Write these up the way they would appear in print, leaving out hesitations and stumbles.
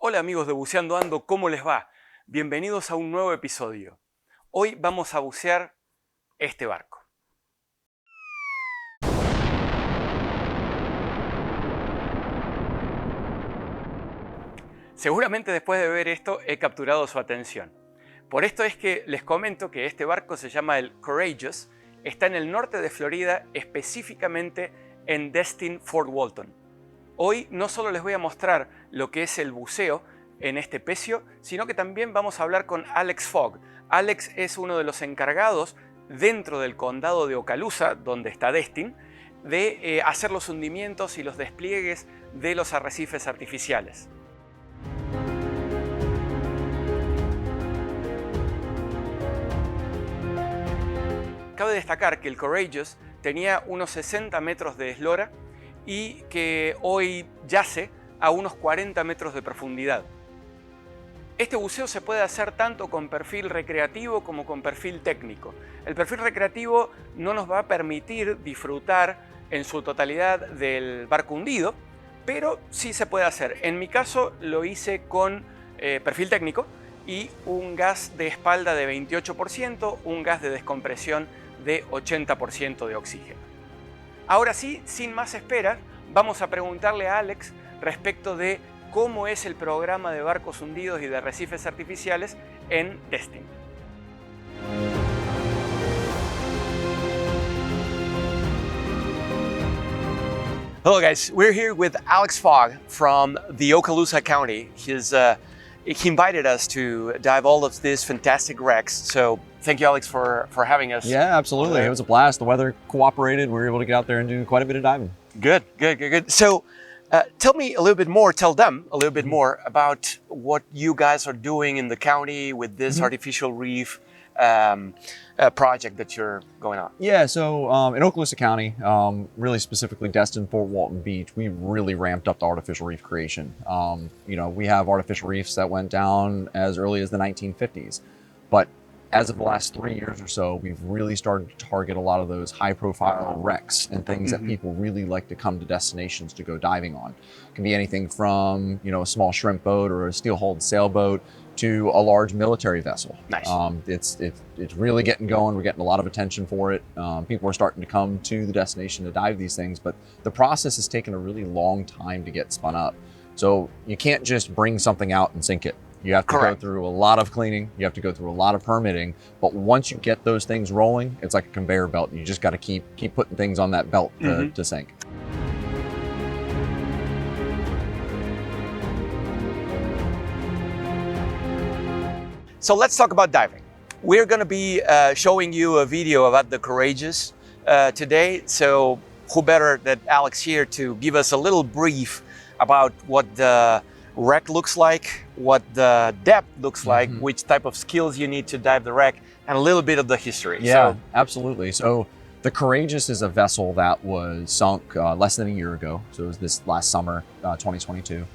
Hola amigos de Buceando Ando, ¿cómo les va? Bienvenidos a un nuevo episodio. Hoy vamos a bucear este barco. Seguramente después de ver esto he capturado su atención. Por esto es que les comento que este barco se llama el Corageous, está en el norte de Florida, específicamente en Destin, Fort Walton. Hoy no solo les voy a mostrar lo que es el buceo en este pecio, sino que también vamos a hablar con Alex Fogg. Alex es uno de los encargados dentro del condado de Okaloosa, donde está Destin, de hacer los hundimientos y los despliegues de los arrecifes artificiales. Cabe destacar que el Courageous tenía unos 60 metros de eslora y que hoy yace a unos 40 metros de profundidad. Este buceo se puede hacer tanto con perfil recreativo como con perfil técnico. El perfil recreativo no nos va a permitir disfrutar en su totalidad del barco hundido, pero sí se puede hacer. En mi caso lo hice con perfil técnico y un gas de espalda de 28%, un gas de descompresión de 80% de oxígeno. Ahora sí, sin más espera, vamos a preguntarle a Alex respecto de cómo es el programa de barcos hundidos y de arrecifes artificiales en Destin. Hello guys, we're here with Alex Fogg from the Okaloosa County. He invited us to dive all of these fantastic wrecks, so thank you, Alex, for having us. Yeah, absolutely. It was a blast. The weather cooperated. We were able to get out there and do quite a bit of diving. Good. So tell me a little bit more, tell them a little bit more about what you guys are doing in the county with this artificial reef project that you're going on. Yeah, so in Okaloosa County, really specifically Destin, Fort Walton Beach, we really ramped up the artificial reef creation. We have artificial reefs that went down as early as the 1950s, but as of the last 3 years or so, we've really started to target a lot of those high-profile wrecks and things that people really like to come to destinations to go diving on. It can be anything from, a small shrimp boat or a steel-hulled sailboat to a large military vessel. Nice. It's really getting going. We're getting a lot of attention for it. People are starting to come to the destination to dive these things, but the process has taken a really long time to get spun up. So you can't just bring something out and sink it. You have to go through a lot of cleaning. You have to go through a lot of permitting. But once you get those things rolling, it's like a conveyor belt. You just got to keep putting things on that belt to sink. So let's talk about diving. We're going to be showing you a video about the Courageous today. So who better than Alex here to give us a little brief about what the wreck looks like, what the depth looks like, which type of skills you need to dive the wreck, and a little bit of the history. Yeah, absolutely. So the Courageous is a vessel that was sunk less than a year ago. So it was this last summer, 2022.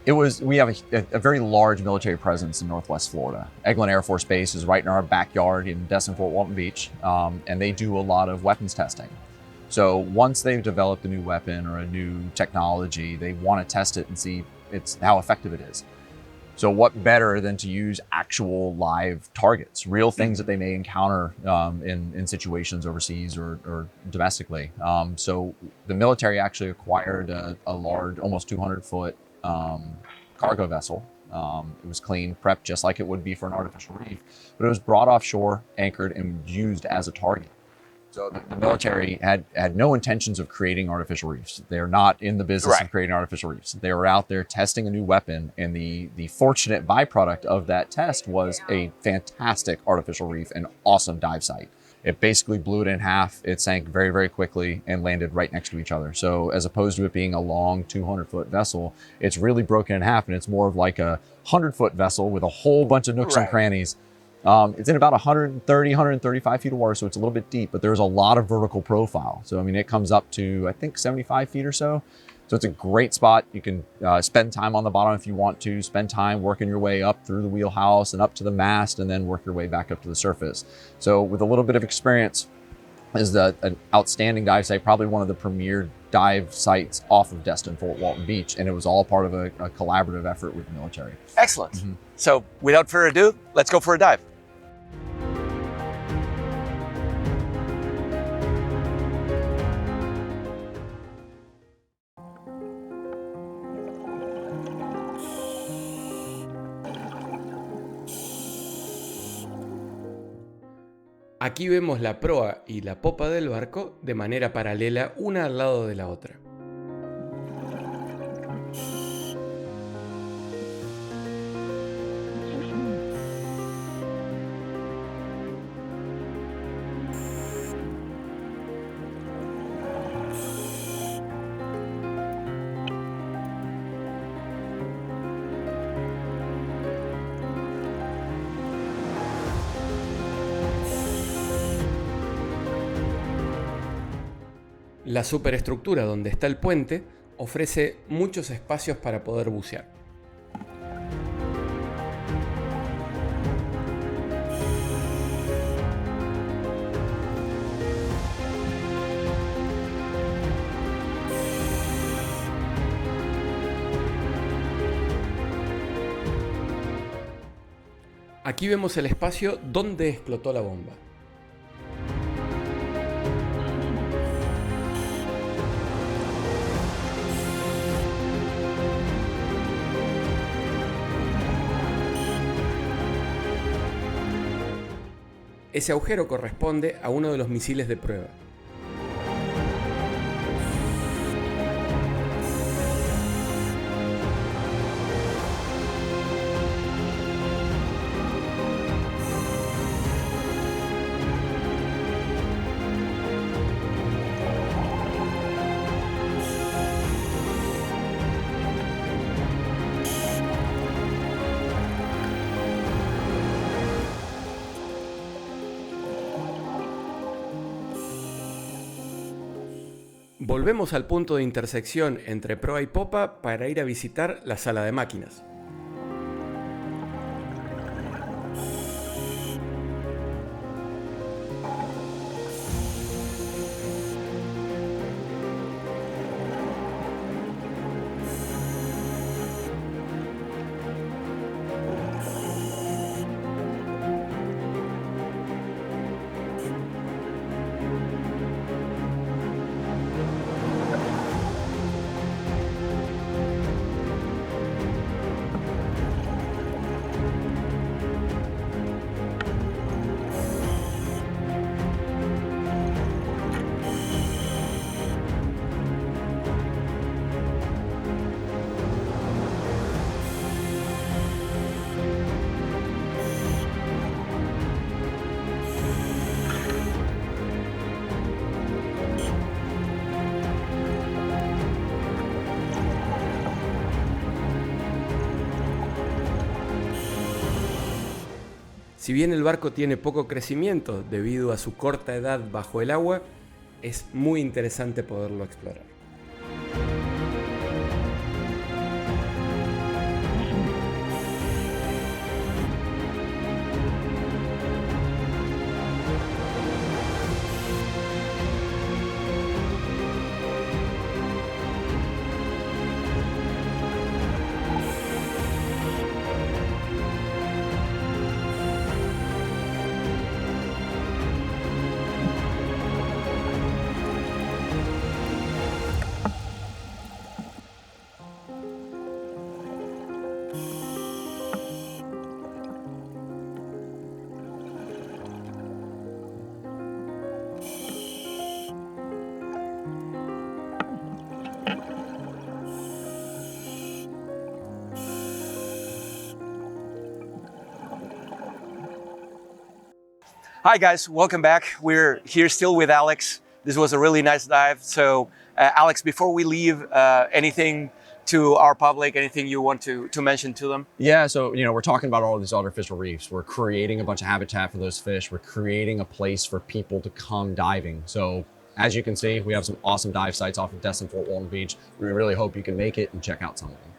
We have a very large military presence in Northwest Florida. Eglin Air Force Base is right in our backyard in Destin, Fort Walton Beach, and they do a lot of weapons testing. So once they've developed a new weapon or a new technology, they want to test it and see how effective it is. So what better than to use actual live targets, real things that they may encounter in situations overseas or domestically. So the military actually acquired a large, almost 200-foot cargo vessel. It was cleaned, prepped just like it would be for an artificial reef, but it was brought offshore, anchored, and used as a target. So the military had no intentions of creating artificial reefs. They're not in the business of creating artificial reefs. They were out there testing a new weapon, and the fortunate byproduct of that test was a fantastic artificial reef and awesome dive site. It basically blew it in half. It sank very, very quickly and landed right next to each other. So as opposed to it being a long 200-foot vessel, it's really broken in half, and it's more of like a 100-foot vessel with a whole bunch of nooks and crannies. It's in about 130, 135 feet of water, so it's a little bit deep, but there's a lot of vertical profile. So, it comes up to, I think, 75 feet or so. So it's a great spot. You can spend time on the bottom if you want to, spend time working your way up through the wheelhouse and up to the mast, and then work your way back up to the surface. So with a little bit of experience, is an outstanding dive site, probably one of the premier dive sites off of Destin, Fort Walton Beach, and it was all part of a collaborative effort with the military. Excellent. So without further ado, let's go for a dive. Aquí vemos la proa y la popa del barco de manera paralela, una al lado de la otra. La superestructura donde está el puente ofrece muchos espacios para poder bucear. Aquí vemos el espacio donde explotó la bomba. Ese agujero corresponde a uno de los misiles de prueba. Volvemos al punto de intersección entre proa y popa para ir a visitar la sala de máquinas. Si bien el barco tiene poco crecimiento debido a su corta edad bajo el agua, es muy interesante poderlo explorar. Hi guys, welcome back. We're here still with Alex. This was a really nice dive. So Alex, before we leave, anything to our public, anything you want to mention to them? Yeah, so we're talking about all these artificial reefs. We're creating a bunch of habitat for those fish. We're creating a place for people to come diving. So as you can see, we have some awesome dive sites off of Destin, Fort Walton Beach. We really hope you can make it and check out some of them.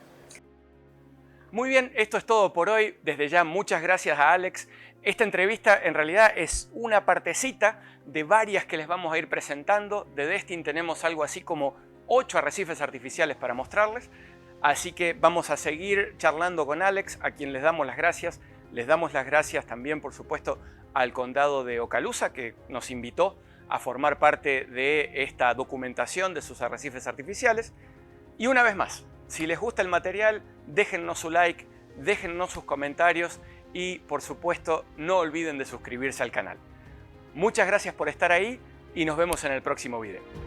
Muy bien, esto es todo por hoy. Desde ya, muchas gracias a Alex. Esta entrevista en realidad es una partecita de varias que les vamos a ir presentando. De Destin tenemos algo así como 8 arrecifes artificiales para mostrarles. Así que vamos a seguir charlando con Alex, a quien les damos las gracias. Les damos las gracias también, por supuesto, al condado de Okaloosa, que nos invitó a formar parte de esta documentación de sus arrecifes artificiales. Y una vez más, si les gusta el material, déjennos su like, déjennos sus comentarios y, por supuesto, no olviden de suscribirse al canal. Muchas gracias por estar ahí y nos vemos en el próximo video.